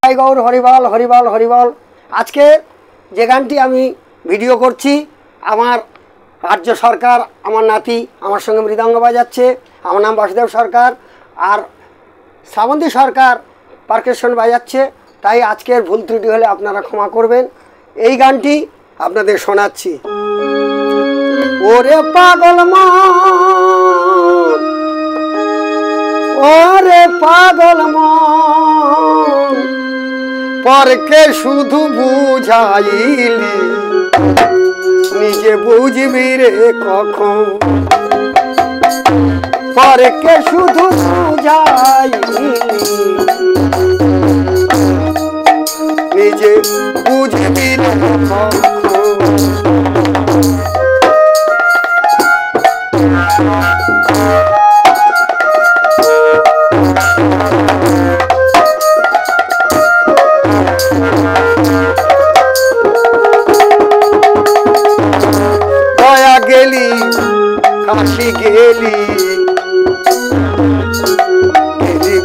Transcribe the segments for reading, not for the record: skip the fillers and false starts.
জয় গৌর হরিবল হরিবল হরিবল। আজকে যে গানটি আমি ভিডিও করছি, আমার রাজ্য সরকার, আমার নাতি আমার সঙ্গে মৃদঙ্গ বাজাচ্ছে। আমার নাম বাসুদেব সরকার, আর শ্রাবন্তী সরকার পারকাশন বাজাচ্ছে। তাই আজকের ভুল ত্রুটি হলে আপনারা ক্ষমা করবেন। এই গানটি আপনাদের শোনাচ্ছি। ওরে পাগল মন, ওরে পাগল মন, পরকে শুধু বুঝাইলি, নিজে বুঝবি রে কখন। পরকে শুধু বুঝাইলি, নিজে বুঝবি রে কখন। গয়া গেলি, কাশি গেলি,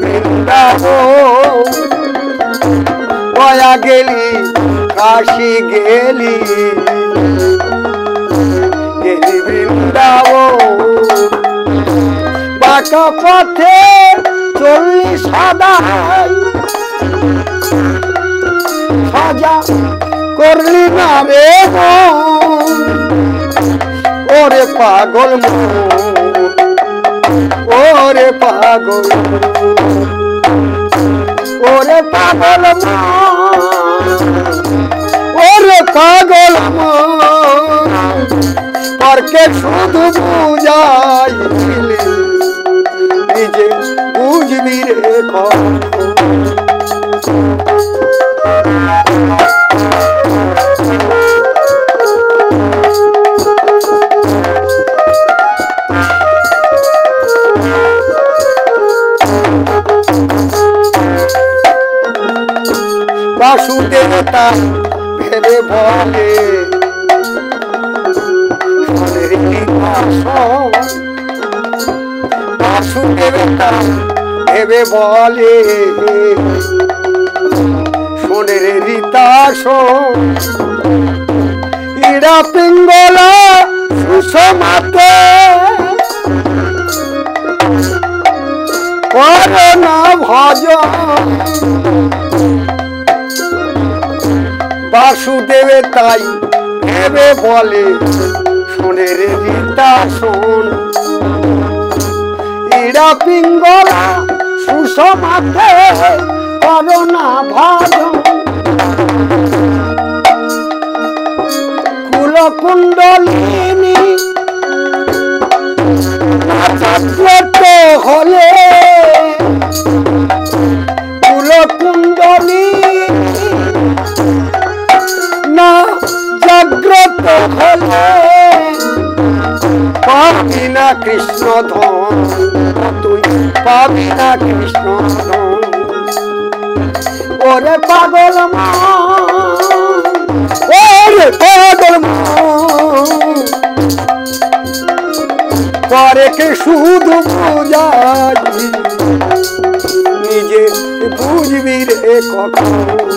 বৃন্দাবন। গয়া গেলি, কাশি গেলি, বৃন্দাবন। বাঁকা পথে চললি সদাই, সাজা করলি না রে মন। ওরে পাগল মন, ওরে পাগল, ওরে পাগল মন, ওরে পাগল মন। পরকে শুধু বুঝাইলি, নিজে বুঝবি রে কখন। বাসুদেব তাই ভেবে বলে, বাসুদেব তাই ভেবে বলে, সোনের রীতাসন। ইড়া পিঙ্গলা সুষমাতে করে না ভজন। বাসুদেব তাই ভেবে বলে, সোনের রীতাসন। ইড়া পিঙ্গলা সুষমাতে করোনা ভজন। কুলকুণ্ডলিনী করতে হলে, কুলকুণ্ডলিনী না জাগ্রত হলে, পাবি না কৃষ্ণ ধন, তুই পাবি না কৃষ্ণ ধন। ওরে পাগল মন, ওরে পাগল মন, পরকে শুধু বুঝাইলি, নিজে বুঝবি রে কখন।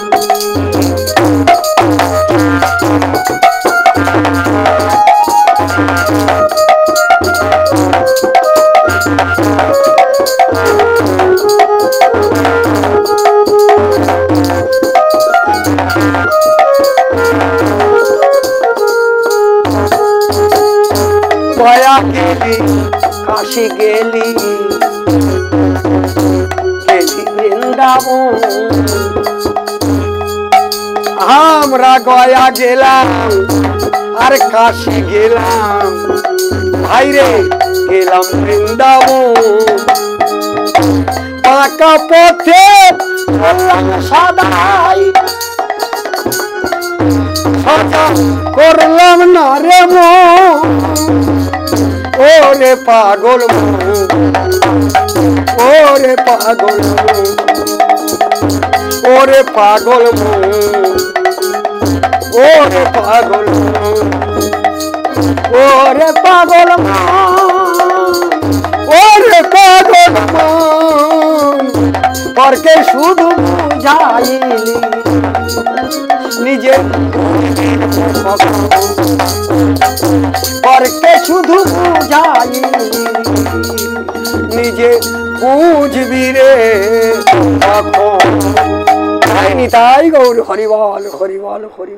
গয়া গেলি, কাশি গেলি, বৃন্দাবন। আমরা গয়া গেলাম আর কাশি গেলাম, ভাইরে গেলাম বৃন্দাবন। বাঁকা পথে চললাম সদাই, সাজা করলাম না রে মন। ওরে পাগল মন, ওরে পাগল মন, ওরে পাগল মন, ওরে পাগল মন, ওরে পাগল মন, ওরে পাগল মন। পরকে শুধু বুঝাইলি নিজে পরকে শুধু বুঝাইলি নিজে বুঝবি রে তখন। তাই গৌর হরিবল হরিবল হরিবল।